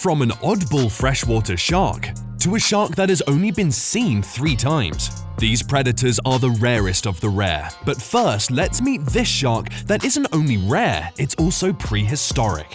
From an oddball freshwater shark to a shark that has only been seen 3 times. These predators are the rarest of the rare. But first, let's meet this shark that isn't only rare, it's also prehistoric.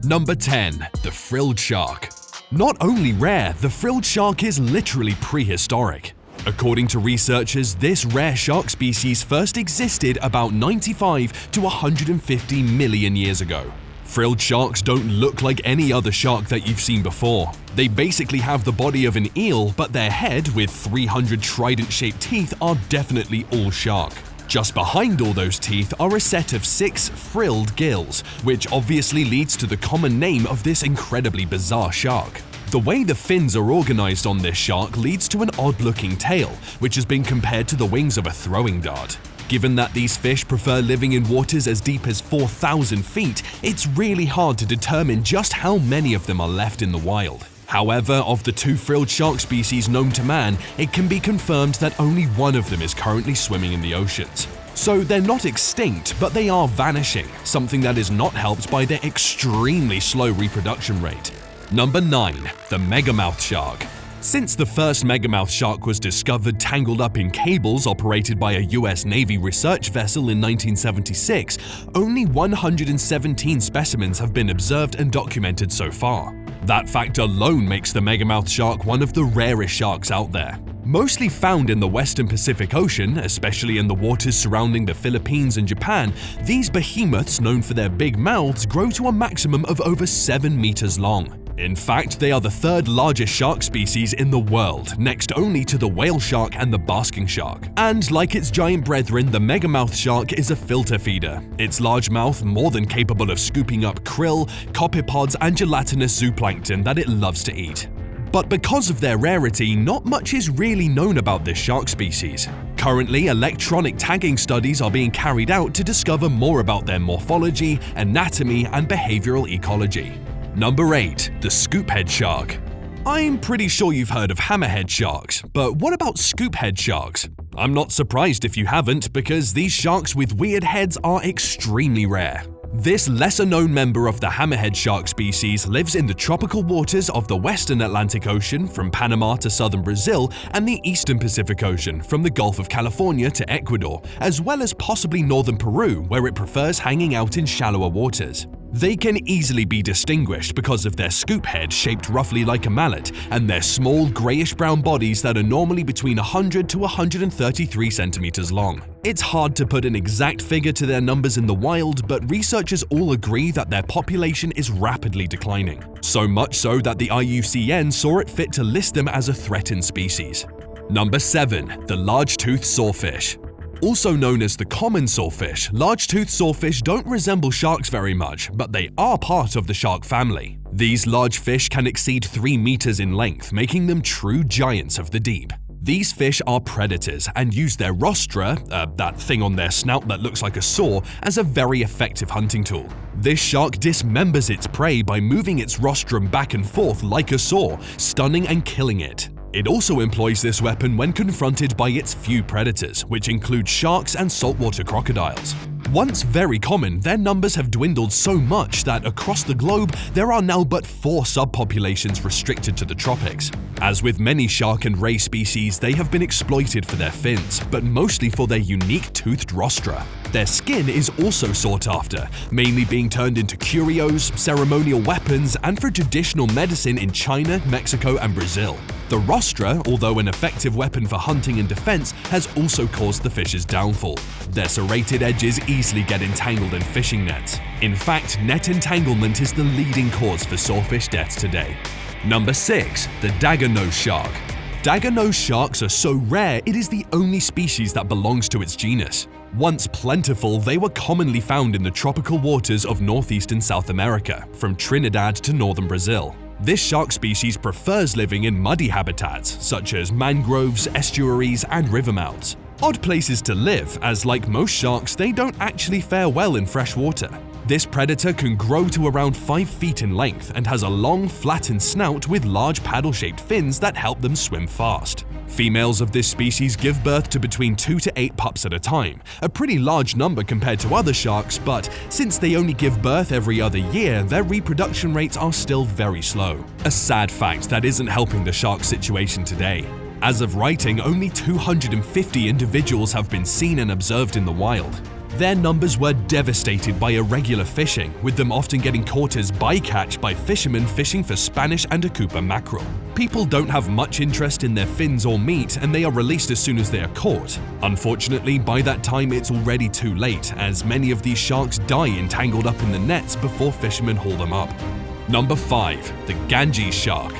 Number 10. The frilled shark. Not only rare, the frilled shark is literally prehistoric. According to researchers, this rare shark species first existed about 95 to 150 million years ago. Frilled sharks don't look like any other shark that you've seen before. They basically have the body of an eel, but their head with 300 trident-shaped teeth are definitely all shark. Just behind all those teeth are a set of 6 frilled gills, which obviously leads to the common name of this incredibly bizarre shark. The way the fins are organized on this shark leads to an odd-looking tail, which has been compared to the wings of a throwing dart. Given that these fish prefer living in waters as deep as 4,000 feet, it's really hard to determine just how many of them are left in the wild. However, of the 2 frilled shark species known to man, it can be confirmed that only one of them is currently swimming in the oceans. So they're not extinct, but they are vanishing, something that is not helped by their extremely slow reproduction rate. Number 9. The megamouth shark. Since the first megamouth shark was discovered tangled up in cables operated by a US Navy research vessel in 1976, only 117 specimens have been observed and documented so far. That fact alone makes the megamouth shark one of the rarest sharks out there. Mostly found in the western Pacific Ocean, especially in the waters surrounding the Philippines and Japan, these behemoths known for their big mouths grow to a maximum of over 7 meters long. In fact, they are the 3rd largest shark species in the world, next only to the whale shark and the basking shark. And like its giant brethren, the megamouth shark is a filter feeder. Its large mouth more than capable of scooping up krill, copepods, and gelatinous zooplankton that it loves to eat. But because of their rarity, not much is really known about this shark species. Currently, electronic tagging studies are being carried out to discover more about their morphology, anatomy, and behavioral ecology. Number 8. The scoophead shark. I'm pretty sure you've heard of hammerhead sharks, but what about scoophead sharks? I'm not surprised if you haven't, because these sharks with weird heads are extremely rare. This lesser-known member of the hammerhead shark species lives in the tropical waters of the western Atlantic Ocean from Panama to southern Brazil and the eastern Pacific Ocean from the Gulf of California to Ecuador, as well as possibly northern Peru, where it prefers hanging out in shallower waters. They can easily be distinguished because of their scoop head shaped roughly like a mallet and their small grayish-brown bodies that are normally between 100 to 133 centimeters long. It's hard to put an exact figure to their numbers in the wild, but researchers all agree that their population is rapidly declining. So much so that the IUCN saw it fit to list them as a threatened species. Number 7. The large-toothed sawfish. Also known as the common sawfish, large-toothed sawfish don't resemble sharks very much, but they are part of the shark family. These large fish can exceed 3 meters in length, making them true giants of the deep. These fish are predators and use their rostra, that thing on their snout that looks like a saw, as a very effective hunting tool. This shark dismembers its prey by moving its rostrum back and forth like a saw, stunning and killing it. It also employs this weapon when confronted by its few predators, which include sharks and saltwater crocodiles. Once very common, their numbers have dwindled so much that across the globe there are now but 4 subpopulations restricted to the tropics. As with many shark and ray species, they have been exploited for their fins, but mostly for their unique toothed rostra. Their skin is also sought after, mainly being turned into curios, ceremonial weapons, and for traditional medicine in China, Mexico, and Brazil. The rostra, although an effective weapon for hunting and defense, has also caused the fish's downfall. Their serrated edges easily get entangled in fishing nets. In fact, net entanglement is the leading cause for sawfish deaths today. Number 6. The dagger-nosed shark. Dagger-nosed sharks are so rare it is the only species that belongs to its genus. Once plentiful, they were commonly found in the tropical waters of northeastern South America, from Trinidad to northern Brazil. This shark species prefers living in muddy habitats, such as mangroves, estuaries, and river mouths. Odd places to live, as like most sharks, they don't actually fare well in fresh water. This predator can grow to around 5 feet in length and has a long, flattened snout with large paddle-shaped fins that help them swim fast. Females of this species give birth to between 2 to 8 pups at a time, a pretty large number compared to other sharks, but since they only give birth every other year, their reproduction rates are still very slow. A sad fact that isn't helping the shark situation today. As of writing, only 250 individuals have been seen and observed in the wild. Their numbers were devastated by irregular fishing, with them often getting caught as bycatch by fishermen fishing for Spanish and Akupa mackerel. People don't have much interest in their fins or meat, and they are released as soon as they are caught. Unfortunately, by that time it's already too late, as many of these sharks die entangled up in the nets before fishermen haul them up. Number 5. The Ganges shark.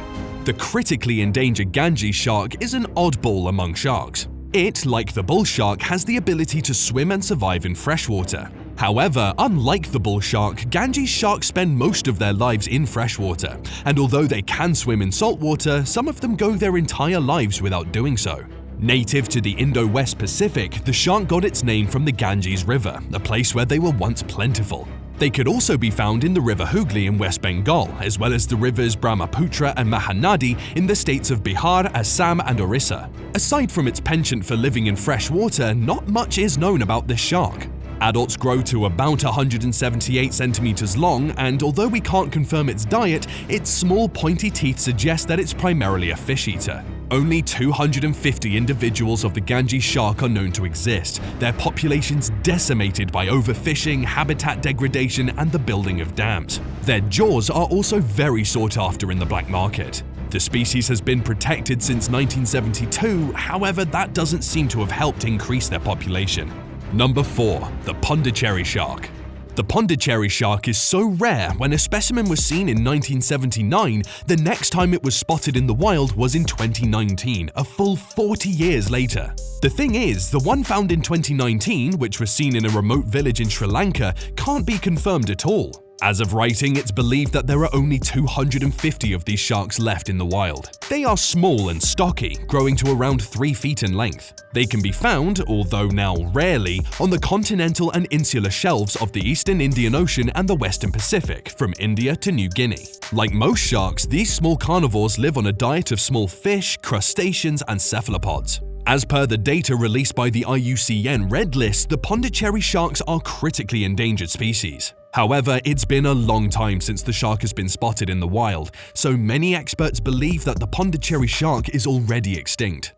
The critically endangered Ganges shark is an oddball among sharks. It, like the bull shark, has the ability to swim and survive in freshwater. However, unlike the bull shark, Ganges sharks spend most of their lives in freshwater, and although they can swim in saltwater, some of them go their entire lives without doing so. Native to the Indo-West Pacific, the shark got its name from the Ganges River, a place where they were once plentiful. They could also be found in the River Hooghly in West Bengal, as well as the rivers Brahmaputra and Mahanadi in the states of Bihar, Assam, and Orissa. Aside from its penchant for living in fresh water, not much is known about this shark. Adults grow to about 178 centimeters long, and although we can't confirm its diet, its small pointy teeth suggest that it's primarily a fish eater. Only 250 individuals of the Ganges shark are known to exist, their populations decimated by overfishing, habitat degradation, and the building of dams. Their jaws are also very sought after in the black market. The species has been protected since 1972, however, that doesn't seem to have helped increase their population. Number 4. The Pondicherry shark. The Pondicherry shark is so rare, when a specimen was seen in 1979, the next time it was spotted in the wild was in 2019, a full 40 years later. The thing is, the one found in 2019, which was seen in a remote village in Sri Lanka, can't be confirmed at all. As of writing, it's believed that there are only 250 of these sharks left in the wild. They are small and stocky, growing to around 3 feet in length. They can be found, although now rarely, on the continental and insular shelves of the eastern Indian Ocean and the western Pacific, from India to New Guinea. Like most sharks, these small carnivores live on a diet of small fish, crustaceans, and cephalopods. As per the data released by the IUCN Red List, the Pondicherry sharks are critically endangered species. However, it's been a long time since the shark has been spotted in the wild, so many experts believe that the Pondicherry shark is already extinct.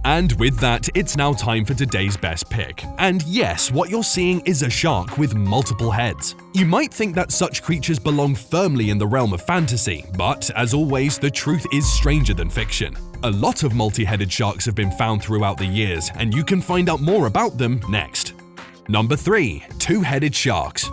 And with that, it's now time for today's best pick. And yes, what you're seeing is a shark with multiple heads. You might think that such creatures belong firmly in the realm of fantasy, but as always, the truth is stranger than fiction. A lot of multi-headed sharks have been found throughout the years, and you can find out more about them next. Number 3. Two-headed sharks.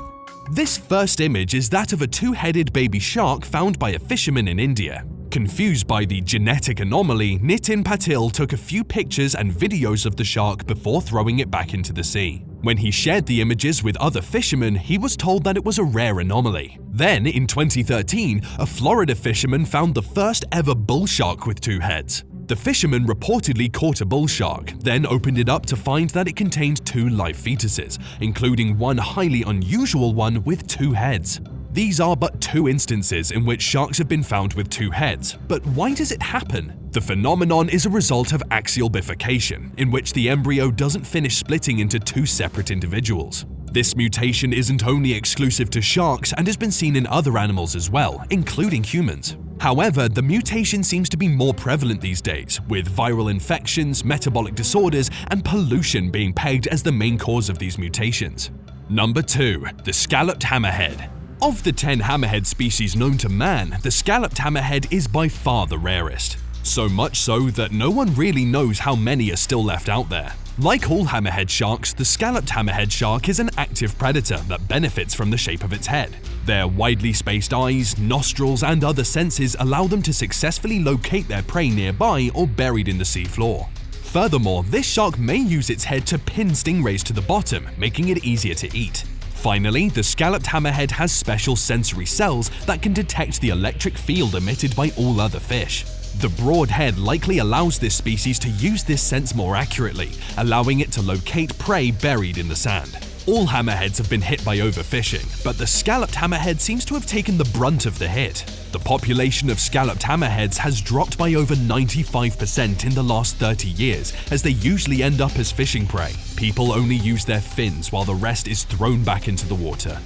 This first image is that of a two-headed baby shark found by a fisherman in India. Confused by the genetic anomaly, Nitin Patil took a few pictures and videos of the shark before throwing it back into the sea. When he shared the images with other fishermen, he was told that it was a rare anomaly. Then, in 2013, a Florida fisherman found the first ever bull shark with 2 heads. The fisherman reportedly caught a bull shark, then opened it up to find that it contained 2 live fetuses, including one highly unusual one with 2 heads. These are but 2 instances in which sharks have been found with 2 heads, but why does it happen? The phenomenon is a result of axial bifurcation, in which the embryo doesn't finish splitting into 2 separate individuals. This mutation isn't only exclusive to sharks and has been seen in other animals as well, including humans. However, the mutation seems to be more prevalent these days, with viral infections, metabolic disorders, and pollution being pegged as the main cause of these mutations. Number 2. The scalloped hammerhead. Of the 10 hammerhead species known to man, the scalloped hammerhead is by far the rarest. So much so that no one really knows how many are still left out there. Like all hammerhead sharks, the scalloped hammerhead shark is an active predator that benefits from the shape of its head. Their widely spaced eyes, nostrils, and other senses allow them to successfully locate their prey nearby or buried in the sea floor. Furthermore, this shark may use its head to pin stingrays to the bottom, making it easier to eat. Finally, the scalloped hammerhead has special sensory cells that can detect the electric field emitted by all other fish. The broad head likely allows this species to use this sense more accurately, allowing it to locate prey buried in the sand. All hammerheads have been hit by overfishing, but the scalloped hammerhead seems to have taken the brunt of the hit. The population of scalloped hammerheads has dropped by over 95% in the last 30 years, as they usually end up as fishing prey. People only use their fins while the rest is thrown back into the water.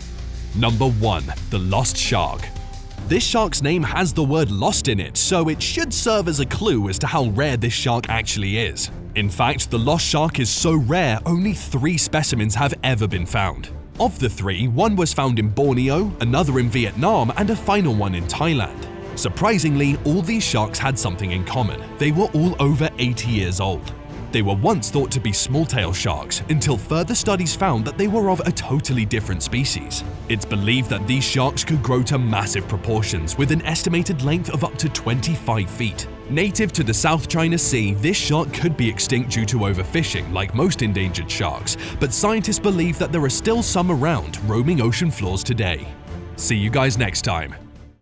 Number 1. The lost shark. This shark's name has the word lost in it, so it should serve as a clue as to how rare this shark actually is. In fact, the lost shark is so rare, only 3 specimens have ever been found. Of the 3, one was found in Borneo, another in Vietnam, and a final one in Thailand. Surprisingly, all these sharks had something in common. They were all over 80 years old. They were once thought to be small-tail sharks, until further studies found that they were of a totally different species. It's believed that these sharks could grow to massive proportions, with an estimated length of up to 25 feet. Native to the South China Sea, this shark could be extinct due to overfishing, like most endangered sharks, but scientists believe that there are still some around, roaming ocean floors today. See you guys next time.